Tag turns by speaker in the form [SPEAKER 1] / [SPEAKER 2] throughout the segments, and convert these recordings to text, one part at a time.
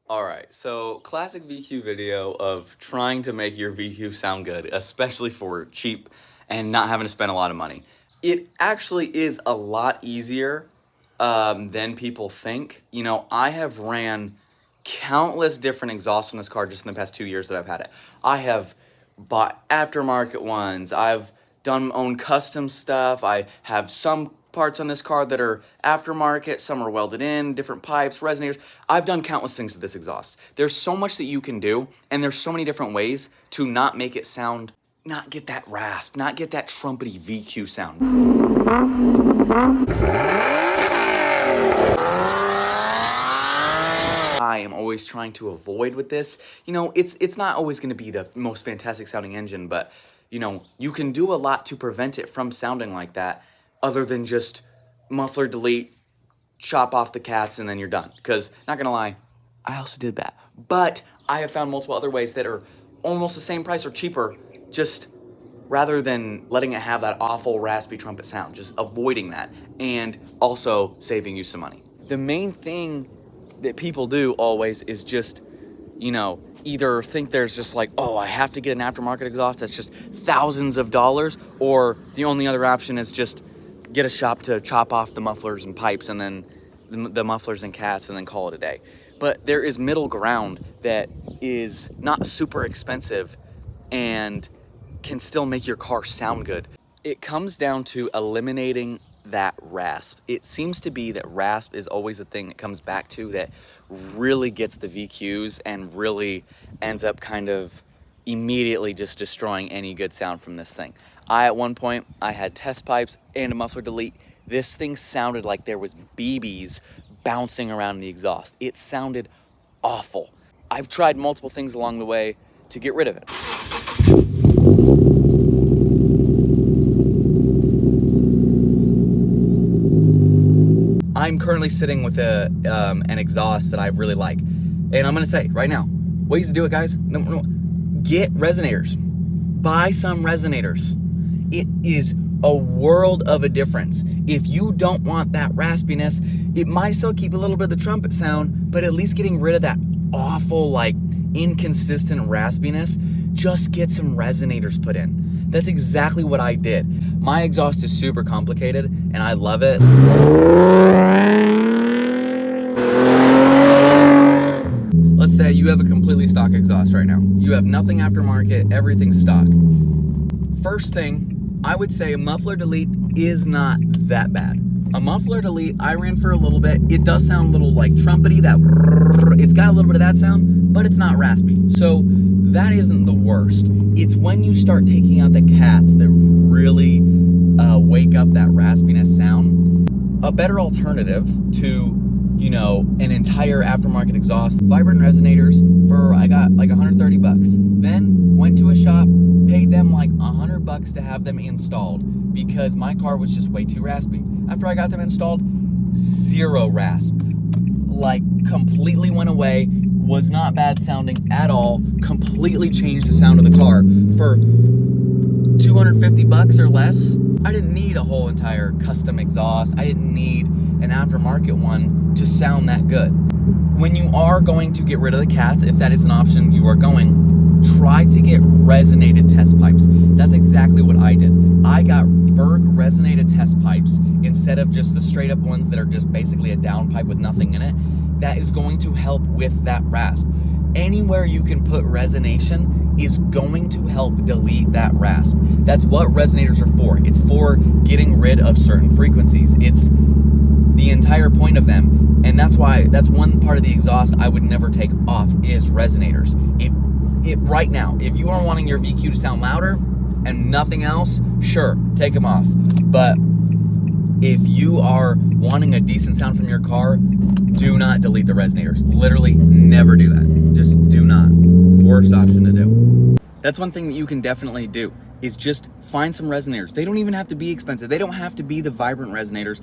[SPEAKER 1] Alright, so classic VQ video of trying to make your VQ sound good, especially for cheap and not having to spend a lot of money. It actually is a lot easier than people think. You know, I have ran countless different exhausts on this car just in the past 2 years that I've had it. I have bought aftermarket ones. I've done my own custom stuff. I have some parts on this car that are aftermarket, some are welded in, different pipes, resonators. I've done countless things with this exhaust. There's so much that you can do, and there's so many different ways to not make it sound, not get that rasp, not get that trumpety VQ sound. I am always trying to avoid with this. You know, it's not always gonna be the most fantastic sounding engine, but you know, you can do a lot to prevent it from sounding like that, other than just muffler delete, chop off the cats, and then you're done. Because, not gonna lie, I also did that. But I have found multiple other ways that are almost the same price or cheaper, just rather than letting it have that awful raspy trumpet sound, just avoiding that, and also saving you some money. The main thing that people do always is just, you know, either think there's just like, oh, I have to get an aftermarket exhaust that's just thousands of dollars, or the only other option is just get a shop to chop off the mufflers and pipes and then the mufflers and cats and then call it a day. But there is middle ground that is not super expensive and can still make your car sound good. It comes down to eliminating that rasp. It seems to be that rasp is always the thing that comes back to that really gets the VQs and really ends up kind of immediately just destroying any good sound from this thing. At one point, I had test pipes and a muffler delete. This thing sounded like there was BBs bouncing around the exhaust. It sounded awful. I've tried multiple things along the way to get rid of it. I'm currently sitting with an exhaust that I really like. And I'm gonna say right now, ways to do it, guys. No. Get resonators. Buy some resonators. It is a world of a difference. If you don't want that raspiness, it might still keep a little bit of the trumpet sound, but at least getting rid of that awful, like, inconsistent raspiness, just get some resonators put in. That's exactly what I did. My exhaust is super complicated, and I love it. Let's say you have a completely stock exhaust right now. You have nothing aftermarket, everything's stock. First thing, I would say a muffler delete is not that bad. A muffler delete, I ran for a little bit. It does sound a little like trumpety, it's got a little bit of that sound, but it's not raspy. So that isn't the worst. It's when you start taking out the cats that really wake up that raspiness sound. A better alternative to, you know, an entire aftermarket exhaust, vibrant resonators for, I got like 130 bucks. Then went to a shop, paid them like 100 bucks to have them installed because my car was just way too raspy. After I got them installed, zero rasp. Like completely went away, was not bad sounding at all, completely changed the sound of the car for 250 bucks or less. I didn't need a whole entire custom exhaust. I didn't need an aftermarket one to sound that good. When you are going to get rid of the cats, if that is an option you are going, try to get resonated test pipes. That's exactly what I did. I got Berg resonated test pipes instead of just the straight up ones that are just basically a down pipe with nothing in it. That is going to help with that rasp. Anywhere you can put resonation is going to help delete that rasp. That's what resonators are for. It's for getting rid of certain frequencies. It's the entire point of them, and that's why that's one part of the exhaust I would never take off is resonators. If right now, if you are wanting your VQ to sound louder and nothing else, sure, take them off. But if you are wanting a decent sound from your car, do not delete the resonators. Literally never do that. Just do not. Worst option to do. That's one thing that you can definitely do, is just find some resonators. They don't even have to be expensive. They don't have to be the vibrant resonators.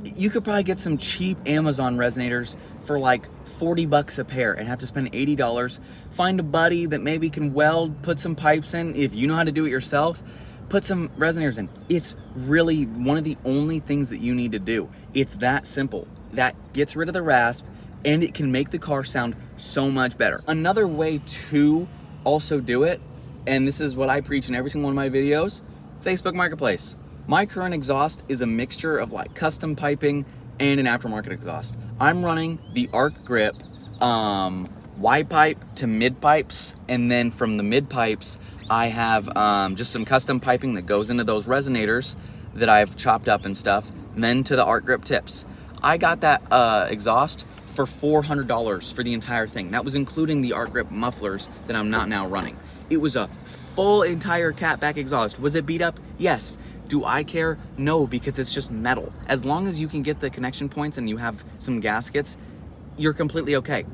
[SPEAKER 1] You could probably get some cheap Amazon resonators for like 40 bucks a pair and have to spend $80. Find a buddy that maybe can weld, put some pipes in. If you know how to do it yourself, put some resonators in. It's really one of the only things that you need to do. It's that simple. That gets rid of the rasp, and it can make the car sound so much better. Another way to also do it, and this is what I preach in every single one of my videos, Facebook Marketplace. My current exhaust is a mixture of like custom piping and an aftermarket exhaust. I'm running the arc grip Y pipe to mid pipes, and then from the mid pipes I have just some custom piping that goes into those resonators that I've chopped up and stuff, and then to the arc grip tips. I got that exhaust for $400 for the entire thing. That was including the arc grip mufflers that I'm not now running. It was a full entire catback exhaust. Was it beat up? Yes. Do I care? No, because it's just metal. As long as you can get the connection points and you have some gaskets, you're completely okay.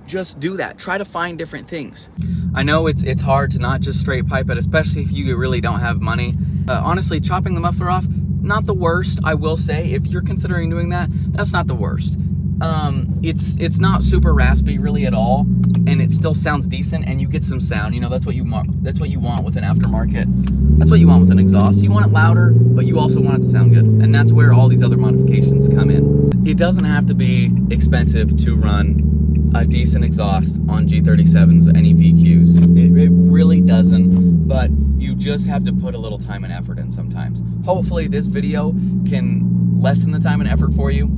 [SPEAKER 1] Just do that. Try to find different things. I know it's hard to not just straight pipe it, especially if you really don't have money. Honestly, chopping the muffler off, not the worst, I will say. If you're considering doing that, that's not the worst. It's not super raspy really at all, and it still sounds decent, and you get some sound. You know, that's what you want. That's what you want with an aftermarket. That's what you want with an exhaust. You want it louder, but you also want it to sound good, and that's where all these other modifications come in. It doesn't have to be expensive to run a decent exhaust on G37s, any VQs. It really doesn't, but you just have to put a little time and effort in sometimes. Hopefully this video can lessen the time and effort for you.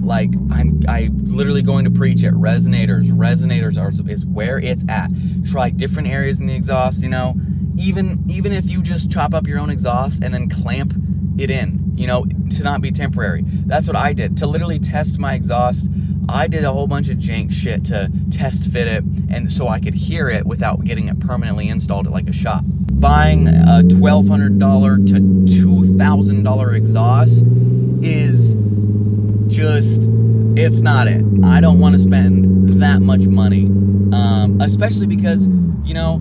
[SPEAKER 1] Like, I'm literally going to preach it. Resonators is where it's at. Try different areas in the exhaust, you know. Even if you just chop up your own exhaust and then clamp it in, you know, to not be temporary. That's what I did. To literally test my exhaust, I did a whole bunch of jank shit to test fit it, and so I could hear it without getting it permanently installed at like a shop. Buying a $1,200 to $2,000 exhaust is just, it's not it. I don't want to spend that much money, especially because, you know,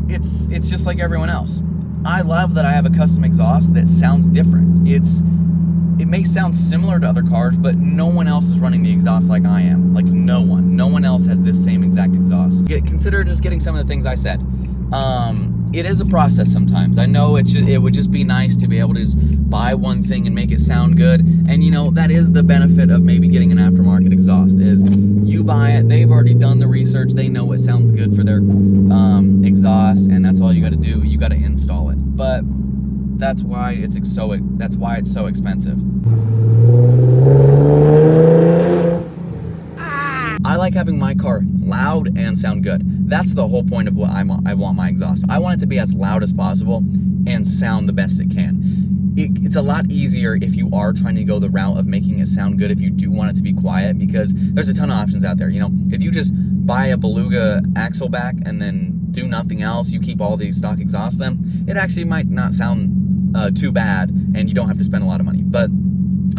[SPEAKER 1] it's just like everyone else. I love that I have a custom exhaust that sounds different. It may sound similar to other cars, but no one else is running the exhaust like I am. Like no one else has this same exact exhaust. Consider just getting some of the things I said. It is a process sometimes. I know it would just be nice to be able to just buy one thing and make it sound good. And you know, that is the benefit of maybe getting an aftermarket exhaust, is you buy it, they've already done the research, they know what sounds good for their exhaust, and that's all you gotta do. You gotta install it. But that's why it's so expensive. I like having my car loud and sound good. That's the whole point of what I want my exhaust. I want it to be as loud as possible and sound the best it can. It's a lot easier if you are trying to go the route of making it sound good, if you do want it to be quiet, because there's a ton of options out there. You know, if you just buy a Beluga axle back and then do nothing else, you keep all the stock exhaust, then it actually might not sound too bad, and you don't have to spend a lot of money. But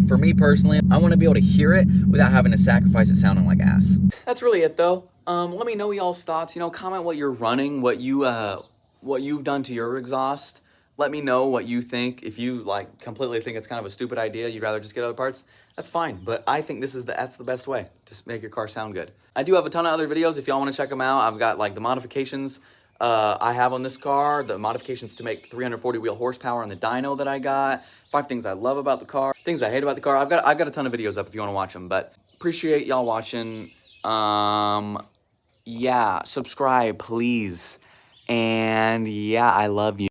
[SPEAKER 1] for me personally, I want to be able to hear it without having to sacrifice it sounding like ass. That's really it though. Let me know y'all's thoughts. You know, comment what you're running, what you've done to your exhaust. Let me know what you think. If you like completely think it's kind of a stupid idea, you'd rather just get other parts, that's fine. But I think that's the best way to make your car sound good. I do have a ton of other videos if y'all want to check them out. I've got like the modifications I have on this car, the modifications to make 340 wheel horsepower on the dyno that I got, 5 things I love about the car, things I hate about the car. I've got a ton of videos up if you want to watch them, but appreciate y'all watching. Yeah, subscribe please, and yeah, I love you.